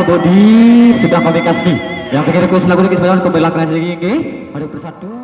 Bodi sudah kami kasih. Yang pengen request lagu ini sebenarnya kembali lagi lagi. Mari bersatu.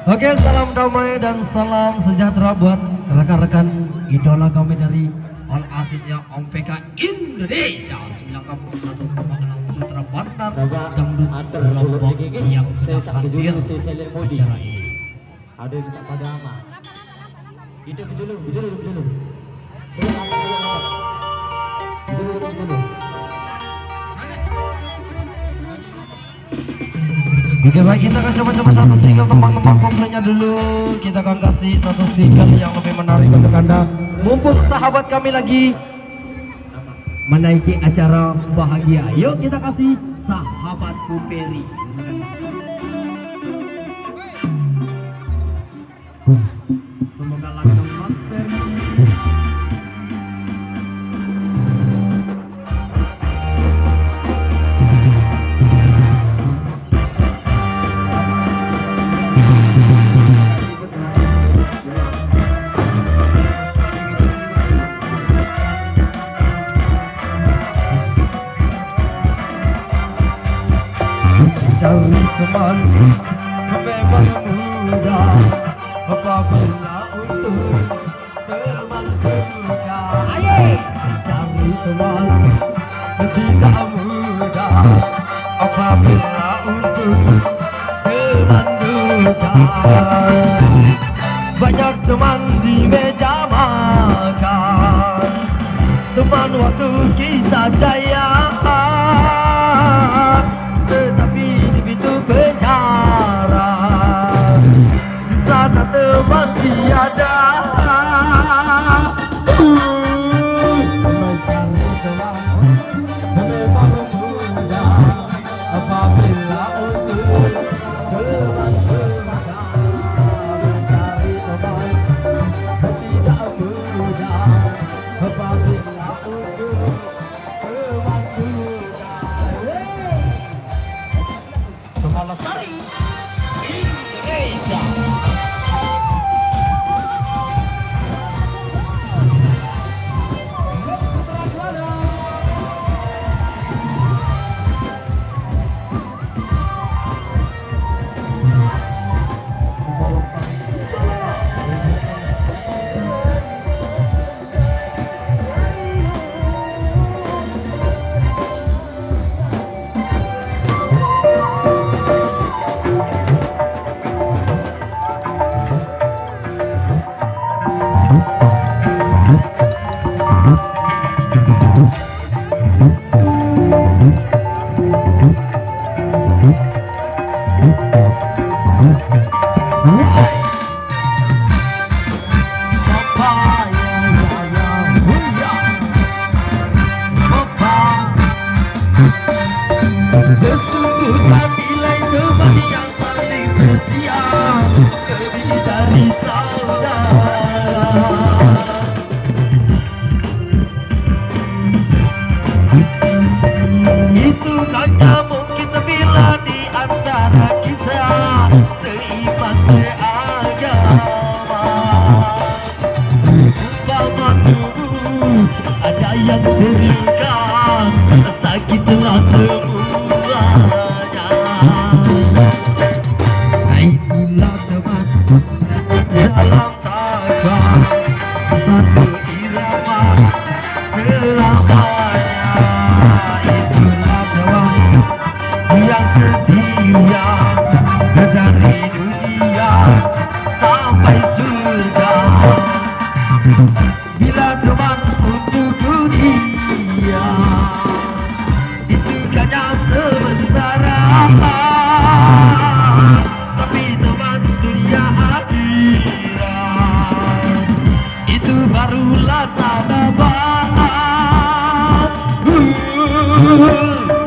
Oke, salam damai dan salam sejahtera buat rekan-rekan idola kami dari All Artisnya Om PK Indonesia 91,6 Sutra Bandar Dangdut Lombok yang sudah hadir acara ini. Ada di pada ama. Itu dulu. Oke, baik, kita akan coba-coba satu single teman-teman komplainnya dulu. Kita akan kasih satu single yang lebih menarik untuk Anda. Mumpung sahabat kami lagi menaiki acara bahagia, yuk kita kasih Sahabatku Peri. Semoga lancar Mas Peri. teman memang mudah apabila untuk teman suka. Cari teman tidak mudah apabila untuk teman duka. Banyak teman di meja makan, teman waktu kita jaya, tetapi di pintu penjara di sana teman tiada. Mencari teman memang mudah apabila untuk teman suka. Mencari teman tidak mudah apabila untuk teman suka. Teman Lestari Indonesia. Sesungguhnya nilai teman yang saling setia lebih dari saudara. Itu hanya mungkin bila di antara kita seiman seagama. Seumpama tubuh ada yang terluka, sakitlah semuanya. Itulah teman dalam taga satu irama selamanya. Itulah teman yang setia dari dunia sampai surga. Bila teman untuk dunia itu hanya sementara, tapi teman dunia akhirat itu barulah sahabat.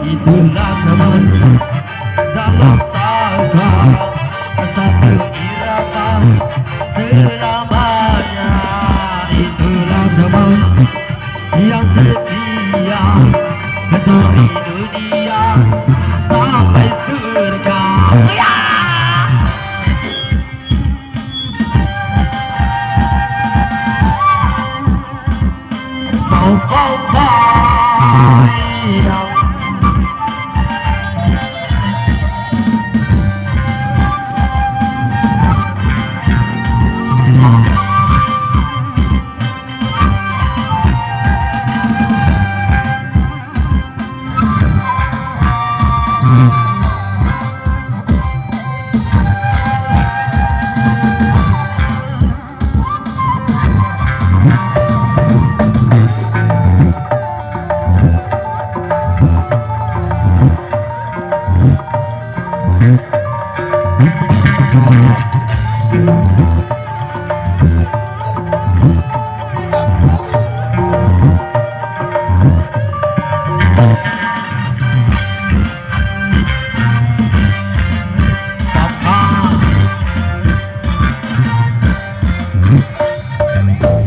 Itulah teman dalam taga satu irama selamanya. Itulah teman yang setia dari dunia sampai surga.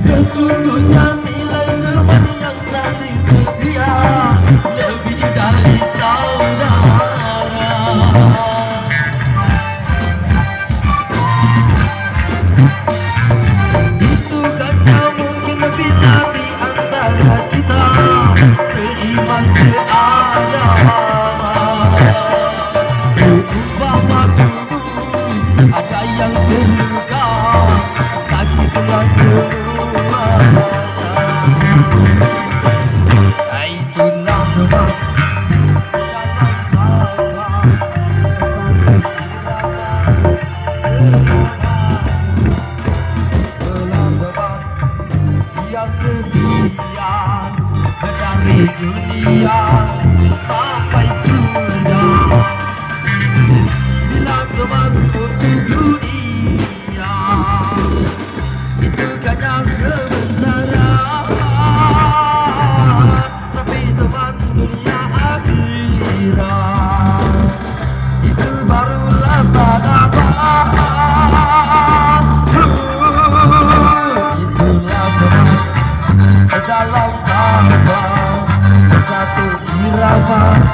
Sesungguhnya nilai teman yang saling setia lebih dari saudara. Itu hanya mungkin bila di antara kita seiman seagama. Seumpama yang terluka, sakitlah semuanya. Itulah sebab sedian dari dunia sampai surga. Bila teman untuk dunia itu hanya sementara, tapi teman dunia akhirat itu barulah sahabat. Itulah teman dalam kabar satu irama.